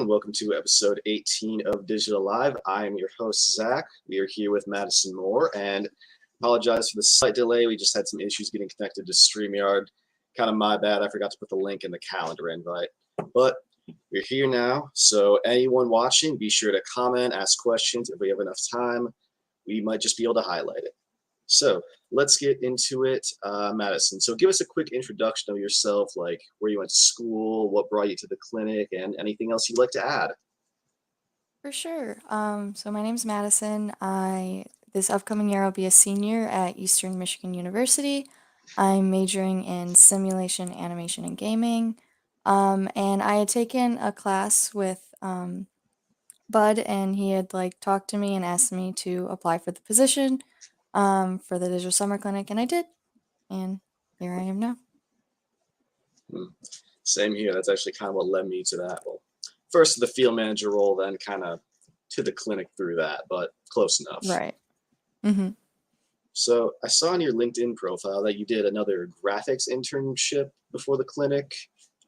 Welcome to episode 18 of Digital Live. I am your host, Zach. We are here with Madison Moore, and apologize for the slight delay. We just had some issues getting connected to StreamYard. Kind of my bad. I forgot to put the link in the calendar invite. But we're here now, so anyone watching, be sure to comment, ask questions. If we have enough time, we might just be able to highlight it. So let's get into it. Madison, so give us a quick introduction of yourself, like where you went to school, what brought you to the clinic, and anything else you'd like to add. For sure. So my name's Madison. This upcoming year I'll be a senior at Eastern Michigan University. I'm majoring in simulation, animation, and gaming. And I had taken a class with Bud, and he had like talked to me and asked me to apply for the position for the digital summer clinic, and I did. And here I am now. Hmm. Same here. That's actually kind of what led me to that. Well, first to the field manager role, then kind of to the clinic through that, but close enough. Right. Mm-hmm. So I saw on your LinkedIn profile that you did another graphics internship before the clinic.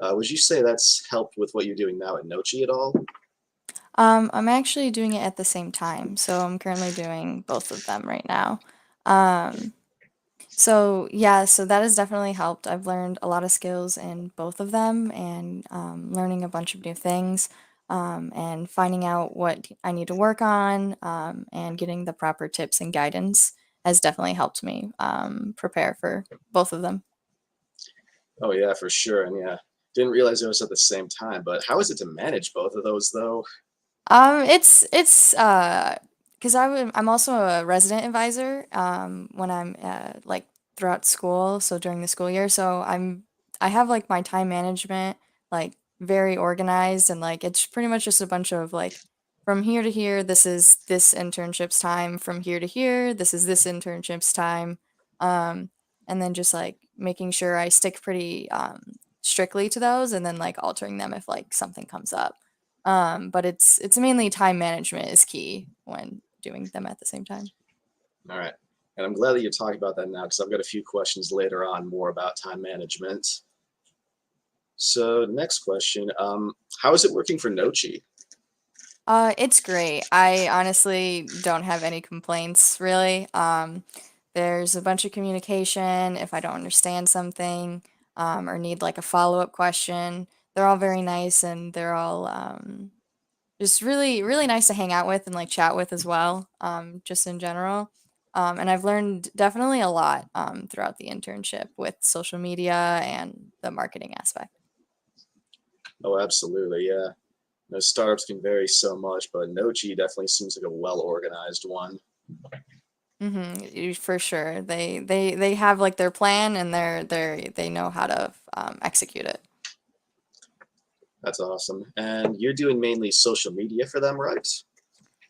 Would you say that's helped with what you're doing now at Nochi at all? I'm actually doing it at the same time, so I'm currently doing both of them right now. Um, So yeah, so that has definitely helped. I've learned a lot of skills in both of them and learning a bunch of new things and finding out what I need to work on and getting the proper tips and guidance has definitely helped me prepare for both of them. Oh yeah, for sure. And yeah, didn't realize it was at the same time. But how is it to manage both of those though? It's because I'm also a resident advisor when I'm like throughout school, so during the school year. So I have like my time management like very organized and like it's pretty much just a bunch of like from here to here, this is this internship's time. From here to here, this is this internship's time. Um, and then just like making sure I stick pretty strictly to those and then like altering them if like something comes up. But it's mainly time management is key when doing them at the same time. All right. And I'm glad that you're talking about that now because I've got a few questions later on more about time management. So next question, how is it working for Nochi? It's great. I honestly don't have any complaints really. There's a bunch of communication if I don't understand something, or need like a follow-up question. They're all very nice and they're all just really, really nice to hang out with and like chat with as well, just in general. And I've learned definitely a lot throughout the internship with social media and the marketing aspect. Oh, absolutely, yeah. Startups can vary so much, but Nochi definitely seems like a well-organized one. For sure. They have like their plan and they know how to execute it. That's awesome. And you're doing mainly social media for them, right?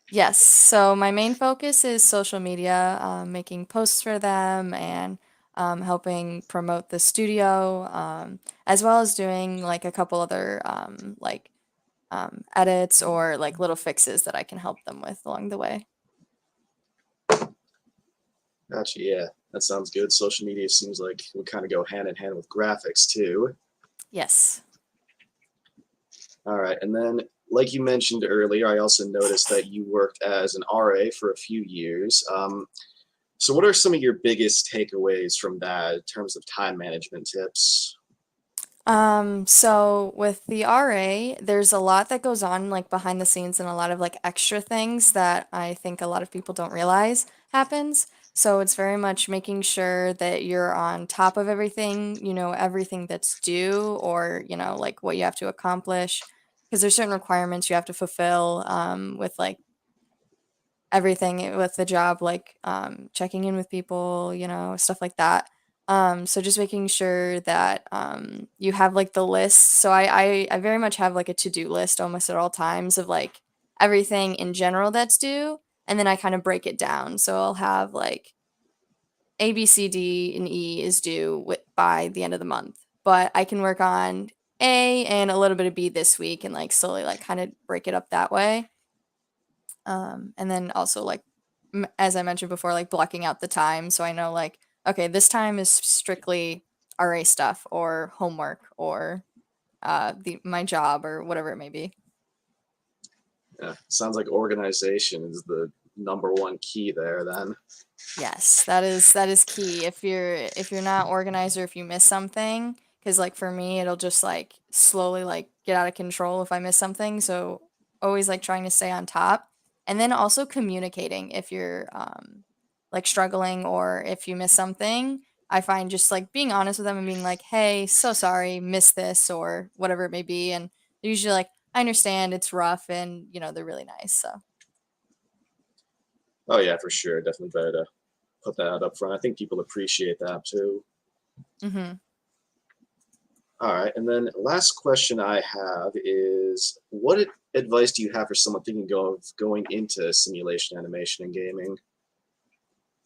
Yes. So my main focus is social media, making posts for them and helping promote the studio, as well as doing like a couple other edits or like little fixes that I can help them with along the way. Gotcha, yeah. That sounds good. Social media seems like it would kind of go hand in hand with graphics too. Yes. All right. And then, like you mentioned earlier, I also noticed that you worked as an RA for a few years. So, what are some of your biggest takeaways from that in terms of time management tips? So with the RA, there's a lot that goes on like behind the scenes and a lot of like extra things that I think a lot of people don't realize happens. So it's very much making sure that you're on top of everything, you know, everything that's due or, you know, like what you have to accomplish. Because there's certain requirements you have to fulfill with like everything with the job, like checking in with people, you know, stuff like that. So just making sure that you have like the list. So I very much have like a to-do list almost at all times of like everything in general that's due. And then I kind of break it down. So I'll have like A, B, C, D, and E is due by the end of the month. But I can work on A and a little bit of B this week and like slowly like kind of break it up that way. And then also like as I mentioned before, like blocking out the time so I know like okay, this time is strictly RA stuff or homework or my job or whatever it may be. Yeah, sounds like organization is the number one key there then. Yes, that is key. If you're not organized or if you miss something, because like for me, it'll just like slowly like get out of control if I miss something. So always like trying to stay on top, and then also communicating if you're like struggling or if you miss something. I find just like being honest with them and being like, "Hey, so sorry, missed this," or whatever it may be, and they're usually like, "I understand, it's rough," and they're really nice. So. Oh yeah, for sure. Definitely better to put that out up front. I think people appreciate that too. Mhm. All right, and then last question I have is, what advice do you have for someone thinking of going into simulation animation and gaming?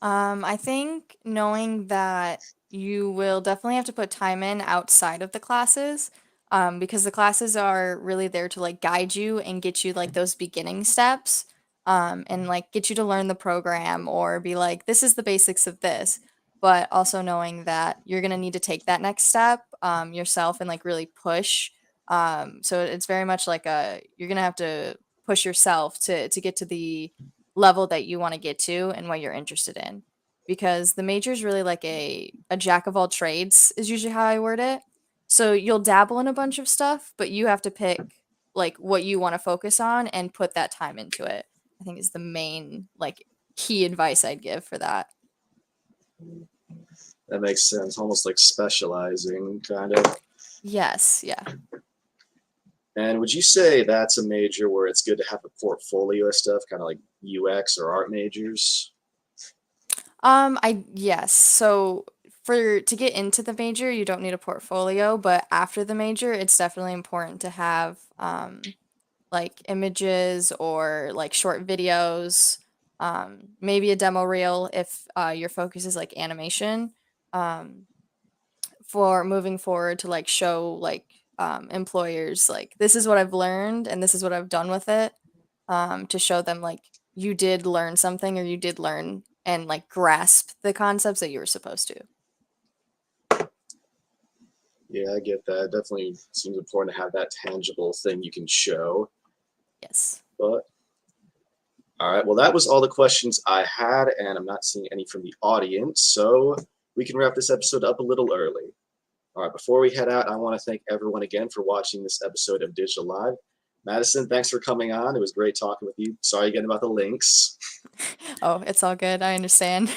I think knowing that you will definitely have to put time in outside of the classes, because the classes are really there to like guide you and get you like those beginning steps, and like get you to learn the program or be like, this is the basics of this. But also knowing that you're gonna need to take that next step, yourself and like really push. So it's very much like you're gonna have to push yourself to get to the level that you want to get to and what you're interested in, because the major is really like a jack of all trades is usually how I word it. So you'll dabble in a bunch of stuff, but you have to pick like what you want to focus on and put that time into it. I think is the main like key advice I'd give for that. That makes sense, almost like specializing, kind of. Yes, yeah. And would you say that's a major where it's good to have a portfolio of stuff, kind of like UX or art majors? I yes. So for to get into the major, you don't need a portfolio, but after the major, it's definitely important to have like images or like short videos, maybe a demo reel if your focus is like animation, um, for moving forward to like show like employers like this is what I've learned and this is what I've done with it, to show them like you did learn something or you did learn and like grasp the concepts that you were supposed to. Yeah, I get that. It definitely seems important to have that tangible thing you can show. Yes. But all right, well, that was all the questions I had, and I'm not seeing any from the audience, so we can wrap this episode up a little early. All right, before we head out, I want to thank everyone again for watching this episode of Digital Live. Madison, thanks for coming on. It was great talking with you. Sorry again about the links. Oh, it's all good. I understand.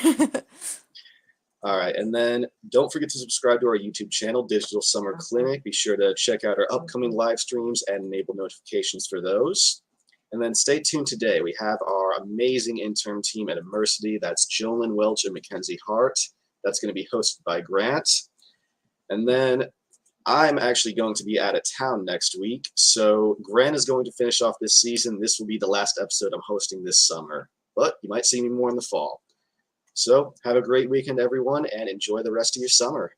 All right, and then don't forget to subscribe to our YouTube channel, Digital Summer Clinic. Be sure to check out our upcoming live streams and enable notifications for those. And then stay tuned today. We have our amazing intern team at Immersity. That's Jolyn Welch and Mackenzie Hart. That's going to be hosted by Grant. And then I'm actually going to be out of town next week. So Grant is going to finish off this season. This will be the last episode I'm hosting this summer. But you might see me more in the fall. So have a great weekend, everyone, and enjoy the rest of your summer.